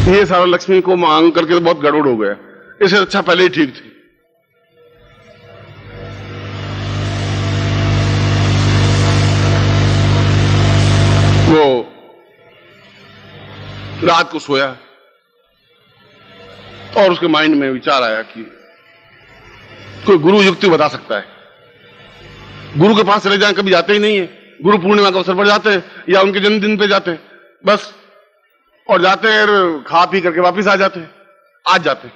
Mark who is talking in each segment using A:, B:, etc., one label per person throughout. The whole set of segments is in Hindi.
A: ये सारा लक्ष्मी को मांग करके तो बहुत गड़बड़ हो गया, इससे अच्छा पहले ही ठीक थी। वो रात को सोया और उसके माइंड में विचार आया कि कोई गुरु युक्ति बता सकता है। गुरु के पास चले जाएं, कभी जाते ही नहीं है। गुरु पूर्णिमा के अवसर पर जाते हैं या उनके जन्मदिन पे जाते हैं बस, और जाते हैं खा पी करके वापस आ जाते हैं। आज जाते हैं,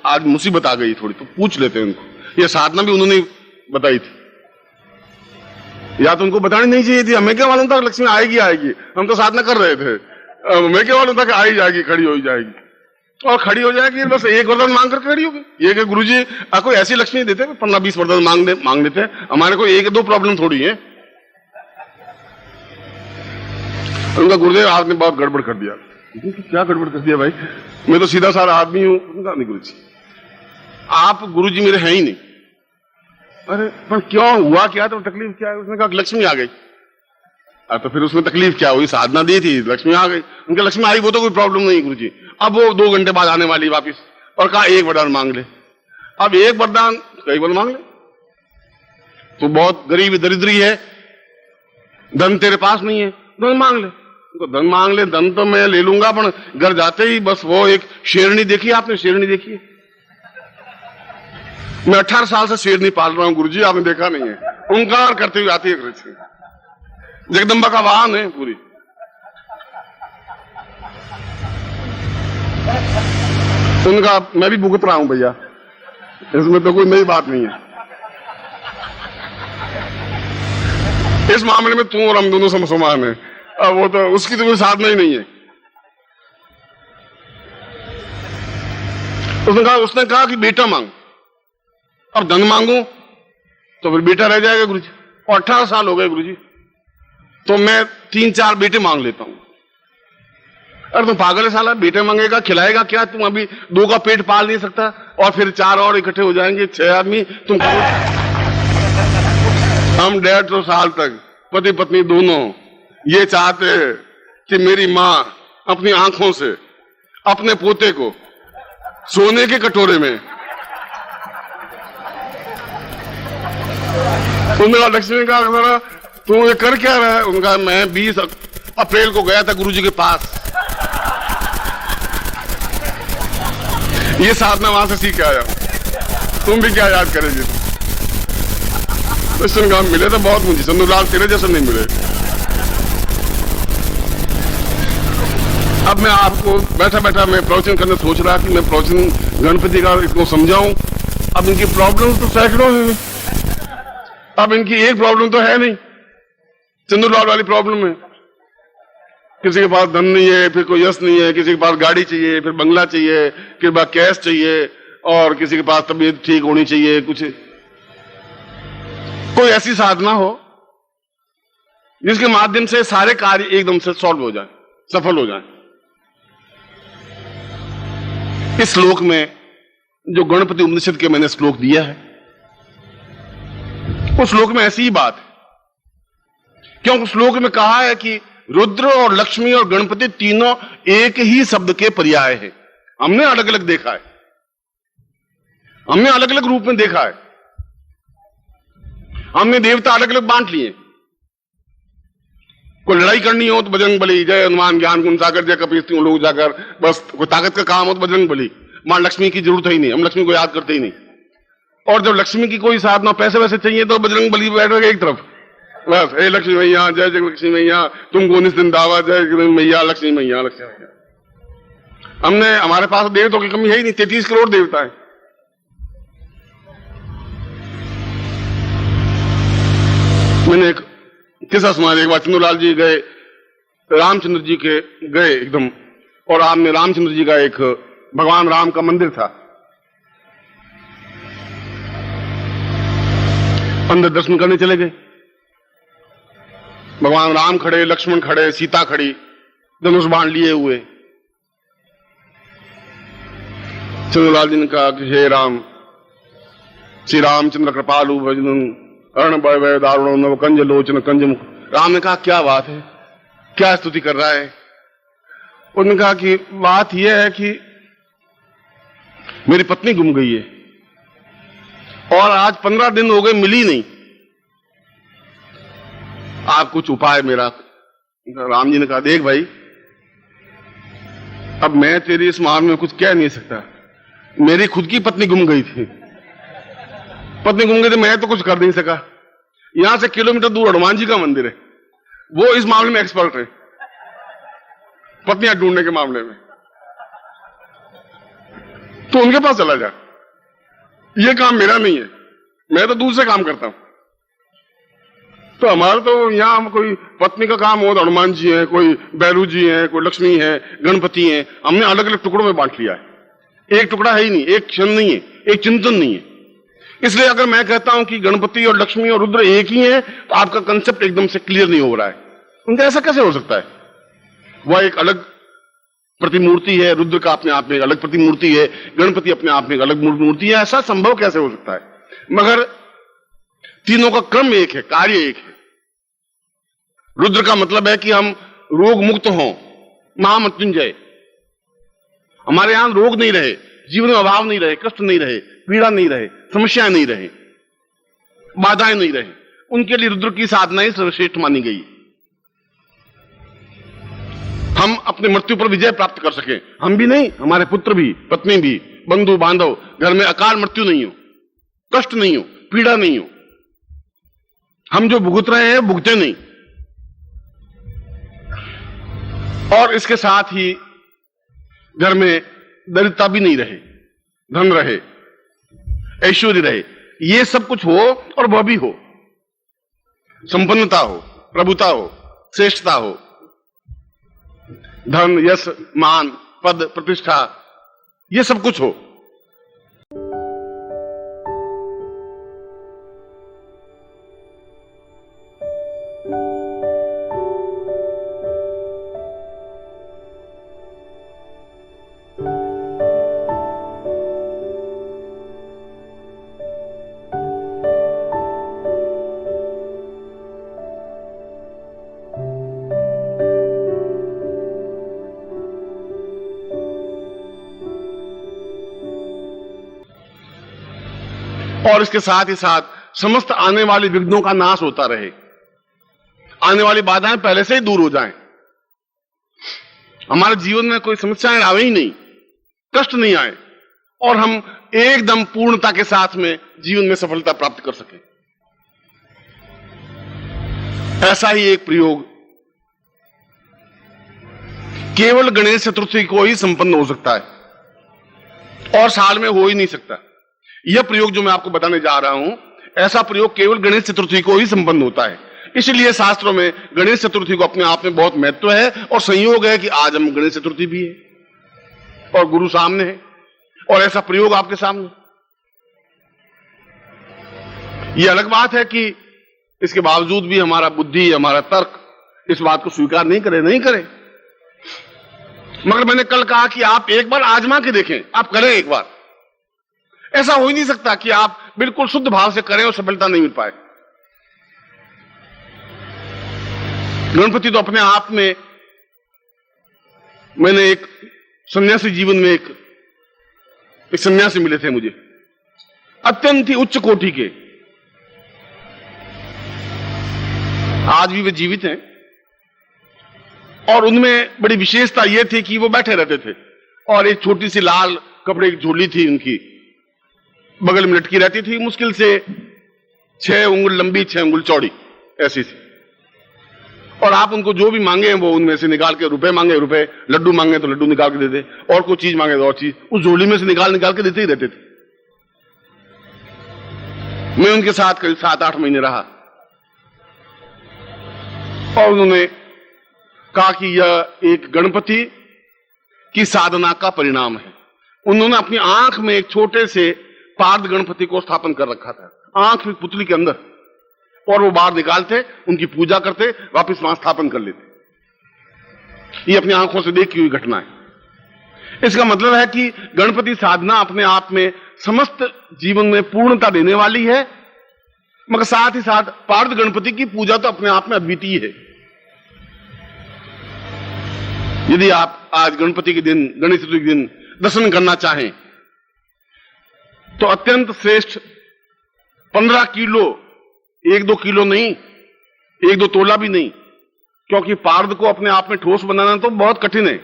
A: आज मुसीबत आ गई थोड़ी, तो पूछ लेते हैं उनको। ये साधना भी उन्होंने बताई थी, या तो उनको बतानी नहीं चाहिए थी। हमें क्या मालूम था लक्ष्मी आएगी आएगी, हम तो साधना कर रहे थे। हमें क्या मालूम था कि आई जाएगी, खड़ी हो जाएगी, और खड़ी हो जाएगी। बस एक वरदान मांग करके खड़ी होगी। ये कि गुरुजी कोई ऐसी लक्ष्मी देते 15-20 वरदान मांग लेते हैं। हमारे को एक दो प्रॉब्लम थोड़ी है। उनका गुरुदेव आपने बहुत गड़बड़ कर दिया। क्या गड़बड़ कर दिया भाई, मैं तो सीधा सारा आदमी हूं। नहीं गुरुजी, आप गुरुजी मेरे हैं ही नहीं। अरे पर क्यों हुआ, क्या तो तकलीफ क्या है? उसने कहा लक्ष्मी आ गई। तो फिर उसमें तकलीफ क्या हुई? साधना दी थी, लक्ष्मी आ गई। उनके लक्ष्मी आई वो तो कोई प्रॉब्लम नहीं गुरुजी। अब वो 2 घंटे बाद आने वाली वापिस, और कहा एक वरदान मांग ले। अब एक वरदान कई बार मांग ले, तो बहुत गरीब दरिद्री है, धन तेरे पास नहीं है, धन मांग ले। तो धन मांग ले, धन तो मैं ले लूंगा, पर घर जाते ही बस वो एक शेरनी देखी आपने? शेरनी देखी है? मैं 18 साल से शेरनी पाल रहा हूं गुरुजी, आपने देखा नहीं है? ओंकार करते हुए आती है, जगदम्बा का वाहन है पूरी। उनका मैं भी भुगत रहा हूं भैया, इसमें तो कोई नई बात नहीं है। इस मामले में तू और हम दोनों समान है। अब वो तो उसकी तो कोई साधना ही नहीं है। उसने कहा कि बेटा मांग। अब धन मांगू तो फिर बेटा रह जाएगा गुरुजी, और 18 साल हो गए गुरुजी, तो मैं 3-4 बेटे मांग लेता हूं। अरे तुम पागल है साला, बेटे मांगेगा, खिलाएगा क्या? तुम अभी 2 का पेट पाल नहीं सकता, और फिर 4 और इकट्ठे हो जाएंगे, 6 आदमी। तुम हम 150 साल तक पति पत्नी दोनों ये चाहते हैं कि मेरी मां अपनी आंखों से अपने पोते को सोने के कटोरे में, उन्होंने लक्ष्मी का तू ये कर क्या रहा है? उनका मैं 20 अप्रैल को गया था गुरुजी के पास, ये साधना वहां से सीख के आया। तुम भी क्या याद करेंगे? कृष्ण काम मिले तो बहुत मुझे, चंदूलाल तेरे जैसे नहीं मिले। अब मैं आपको बैठा बैठा मैं प्रवचन करने सोच रहा कि मैं प्रवचन गणपति का इसको समझाऊं। अब इनकी प्रॉब्लम तो सैकड़ों है, अब इनकी एक प्रॉब्लम तो है नहीं, चंदूलाल वाली प्रॉब्लम है। किसी के पास धन नहीं है, फिर कोई यश नहीं है, किसी के पास गाड़ी चाहिए, फिर बंगला चाहिए, किसी के पास कैश चाहिए, और किसी के पास तबीयत ठीक होनी चाहिए। कुछ कोई ऐसी साधना हो जिसके माध्यम से सारे कार्य एकदम से सॉल्व हो जाए, सफल हो जाए। इस श्लोक में जो गणपति उपनिषद के मैंने श्लोक दिया है, उस श्लोक में ऐसी ही बात है। क्योंकि श्लोक में कहा है कि रुद्र और लक्ष्मी और गणपति तीनों एक ही शब्द के पर्याय हैं। हमने अलग अलग देखा है, हमने अलग अलग रूप में देखा है, हमने देवता अलग अलग बांट लिए। कोई लड़ाई करनी हो तो बजरंग बली, जय हनुमान ज्ञान गुण सागर, जय कपीस तीनों लोग जाकर, बस कोई ताकत का काम हो तो बजरंग बली। मां लक्ष्मी की जरूरत ही नहीं, हम लक्ष्मी को याद करते ही नहीं। और जब लक्ष्मी की कोई साधना पैसे वैसे चाहिए तो बजरंग बली बैठ गए एक तरफ, बस हे लक्ष्मी मैया, जय जय लक्ष्मी मैया, तुमको निस दिन दावा, जय मैया लक्ष्मी मैया, लक्ष्मी मैया। हमने हमारे पास देवताओं की कमी है ही नहीं, 33 करोड़ देवता है। मैंने एक किस्सा सुना, एक बार चंदूलाल जी गए, रामचंद्र जी के गए एकदम, और आपने रामचंद्र जी का एक भगवान राम का मंदिर था, अंदर दर्शन करने चले गए। भगवान राम खड़े, लक्ष्मण खड़े, सीता खड़ी, धनुष बाण लिए हुए। चंद्रलाल जी ने कहा कि हे राम, श्री रामचंद्र कृपालु भजन अर्ण बय दारुण नव कंज लोचन कंज मुख। राम ने कहा क्या बात है, क्या स्तुति कर रहा है? उन्होंने कहा कि बात यह है कि मेरी पत्नी गुम गई है और आज 15 दिन हो गए, मिली नहीं। आप कुछ उपाय मेरा। राम जी ने कहा, देख भाई, अब मैं तेरी इस मामले में कुछ कह नहीं सकता। मेरी खुद की पत्नी गुम गई थी, मैं तो कुछ कर नहीं सका। यहां से किलोमीटर दूर हनुमान जी का मंदिर है, वो इस मामले में एक्सपर्ट है, पत्नियां ढूंढने के मामले में। तो उनके पास चला जा, ये काम मेरा नहीं है, मैं तो दूसरे काम करता हूं। तो हमारा तो यहां कोई पत्नी का काम हो तो हनुमान जी है, कोई बैरू जी है, कोई लक्ष्मी है, गणपति है, हमने अलग अलग टुकड़ों में बांट लिया है। एक टुकड़ा है ही नहीं, एक क्षण नहीं है, एक चिंतन नहीं है। इसलिए अगर मैं कहता हूं कि गणपति और लक्ष्मी और रुद्र एक ही है, तो आपका कंसेप्ट एकदम से क्लियर नहीं हो रहा है। उनका ऐसा कैसे हो सकता है? वह एक अलग प्रतिमूर्ति है, रुद्र का अपने आप में एक अलग प्रतिमूर्ति है, गणपति अपने आप में एक अलग मूर्ति है। ऐसा संभव कैसे हो सकता है? मगर तीनों का क्रम एक है, कार्य एक है। रुद्र का मतलब है कि हम रोग मुक्त हों, महामृत्युंजय, हमारे यहां रोग नहीं रहे, जीवन में अभाव नहीं रहे, कष्ट नहीं रहे, पीड़ा नहीं रहे, समस्याएं नहीं रहे, बाधाएं नहीं रहे। उनके लिए रुद्र की साधनाएं सर्वश्रेष्ठ मानी गई। हम अपनी मृत्यु पर विजय प्राप्त कर सके, हम भी नहीं, हमारे पुत्र भी, पत्नी भी, बंधु बांधव, घर में अकाल मृत्यु नहीं हो, कष्ट नहीं हो, पीड़ा नहीं हो। हम जो भुगत रहे हैं भुगते नहीं। और इसके साथ ही घर में दरिद्रता भी नहीं रहे, धन रहे, ऐश्वर्य रहे, ये सब कुछ हो और वह भी हो, संपन्नता हो, प्रभुता हो, श्रेष्ठता हो, धन, यश, मान, पद, प्रतिष्ठा, ये सब कुछ हो। और इसके साथ ही साथ समस्त आने वाले विघ्नों का नाश होता रहे, आने वाली बाधाएं पहले से ही दूर हो जाएं, हमारे जीवन में कोई समस्याएं आवे ही नहीं, कष्ट नहीं आए, और हम एकदम पूर्णता के साथ में जीवन में सफलता प्राप्त कर सकें। ऐसा ही एक प्रयोग केवल गणेश चतुर्थी को ही संपन्न हो सकता है और साल में हो ही नहीं सकता। यह प्रयोग जो मैं आपको बताने जा रहा हूं, ऐसा प्रयोग केवल गणेश चतुर्थी को ही संपन्न होता है। इसलिए शास्त्रों में गणेश चतुर्थी को अपने आप में बहुत महत्व है, और संयोग है कि आज हम गणेश चतुर्थी भी है और गुरु सामने है और ऐसा प्रयोग आपके सामने। यह अलग बात है कि इसके बावजूद भी हमारा बुद्धि, हमारा तर्क इस बात को स्वीकार नहीं करे। मगर मैंने कल कहा कि आप एक बार आजमा के देखें, आप करें एक बार। ऐसा हो ही नहीं सकता कि आप बिल्कुल शुद्ध भाव से करें और सफलता नहीं मिल पाए। गणपति तो अपने आप में, मैंने एक सन्यासी जीवन में एक सन्यासी मिले थे मुझे, अत्यंत ही उच्च कोटि के, आज भी वे जीवित हैं, और उनमें बड़ी विशेषता यह थी कि वो बैठे रहते थे और एक छोटी सी लाल कपड़े की झोली थी उनकी, बगल में लटकी रहती थी, मुश्किल से 6 उंगल लंबी 6 उंगल चौड़ी ऐसी थी। और आप उनको जो भी मांगे वो उनमें से निकाल के, रुपए मांगे रुपए, लड्डू मांगे तो लड्डू निकाल के देते, और कोई चीज मांगे तो और चीज उस झोली में से निकाल के देते ही रहते थे। मैं उनके साथ करीब 7-8 महीने रहा और उन्होंने कहा कि यह एक गणपति की साधना का परिणाम है। उन्होंने अपनी आंख में एक छोटे से पार्थ गणपति को स्थापन कर रखा था, आंख में पुतली के अंदर, और वो बाहर निकालते, उनकी पूजा करते, वापस वहां स्थापन कर लेते। ये अपनी आंखों से देखी हुई घटना है। इसका मतलब है कि गणपति साधना अपने आप में समस्त जीवन में पूर्णता देने वाली है, मगर साथ ही साथ पार्थ गणपति की पूजा तो अपने आप में अद्वितीय है। यदि आप आज गणपति के दिन, गणेश चतुर्थी के दिन दर्शन करना चाहें तो अत्यंत श्रेष्ठ 15 किलो, 1-2 किलो नहीं, 1-2 तोला भी नहीं, क्योंकि पार्द को अपने आप में ठोस बनाना तो बहुत कठिन है।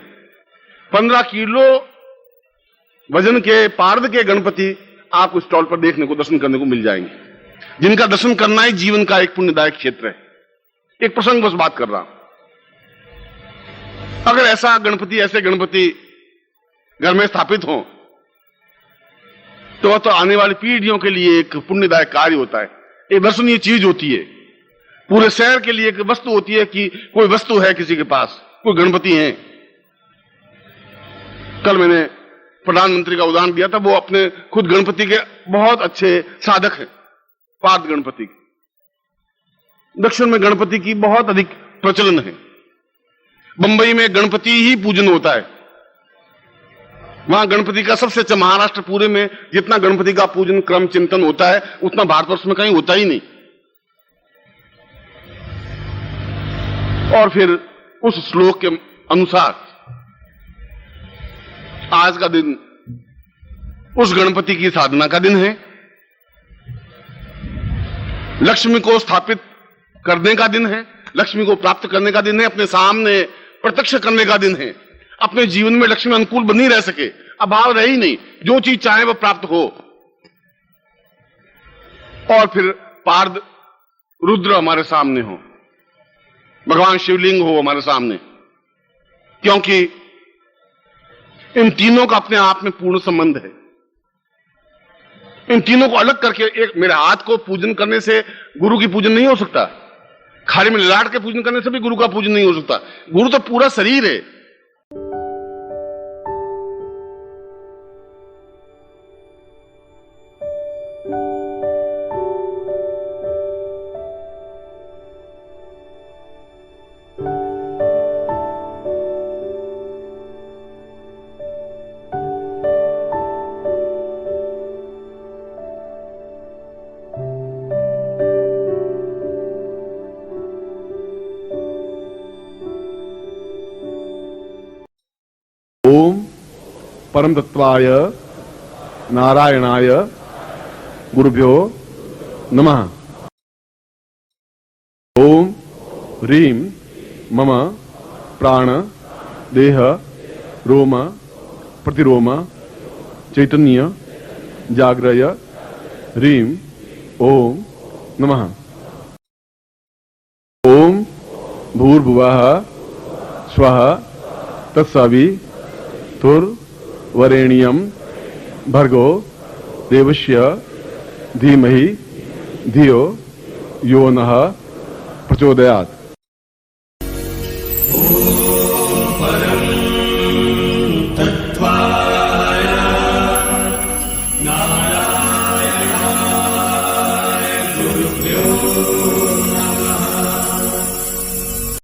A: 15 किलो वजन के पार्द के गणपति आपको स्टॉल पर देखने को, दर्शन करने को मिल जाएंगे, जिनका दर्शन करना ही जीवन का एक पुण्यदायक क्षेत्र है। एक प्रसंग बस बात कर रहा हूं। अगर ऐसा गणपति, ऐसे गणपति घर में स्थापित हो तो वह तो आने वाली पीढ़ियों के लिए एक पुण्यदायक कार्य होता है, एक दर्शनीय चीज होती है। पूरे शहर के लिए एक वस्तु होती है कि कोई वस्तु है किसी के पास, कोई गणपति है। कल मैंने प्रधानमंत्री का उदाहरण दिया था, वो अपने खुद गणपति के बहुत अच्छे साधक हैं, पार्थ गणपति। दक्षिण में गणपति की बहुत अधिक प्रचलन है। बंबई में गणपति ही पूजन होता है। वहां गणपति का सबसे अच्छा, महाराष्ट्र पूरे में जितना गणपति का पूजन क्रम चिंतन होता है उतना भारतवर्ष में कहीं होता ही नहीं। और फिर उस श्लोक के अनुसार आज का दिन उस गणपति की साधना का दिन है, लक्ष्मी को स्थापित करने का दिन है, लक्ष्मी को प्राप्त करने का दिन है, अपने सामने प्रत्यक्ष करने का दिन है। अपने जीवन में लक्ष्मी अनुकूल बनी रह सके, अभाव रहे ही नहीं, जो चीज चाहे वह प्राप्त हो। और फिर पार्द रुद्र हमारे सामने हो, भगवान शिवलिंग हो हमारे सामने, क्योंकि इन तीनों का अपने आप में पूर्ण संबंध है। इन तीनों को अलग करके एक मेरे हाथ को पूजन करने से गुरु की पूजन नहीं हो सकता, खाली में ललाट के पूजन करने से भी गुरु का पूजन नहीं हो सकता। गुरु तो पूरा शरीर है। ओम परम तत्वाय नारायणाय गुरुभ्यो नमः। ओम ह्रीं मम प्राण देह रोम प्रतिरोम चैतन्य जाग्रय ह्रीं ओम नमः। ओम भूर्भुवः स्वः तत्सवितुर्वरेण्यं भर्गो देवस्य धीमहि धियो यो नः प्रचोदयात्।
B: नारायणाय गुरुभ्यो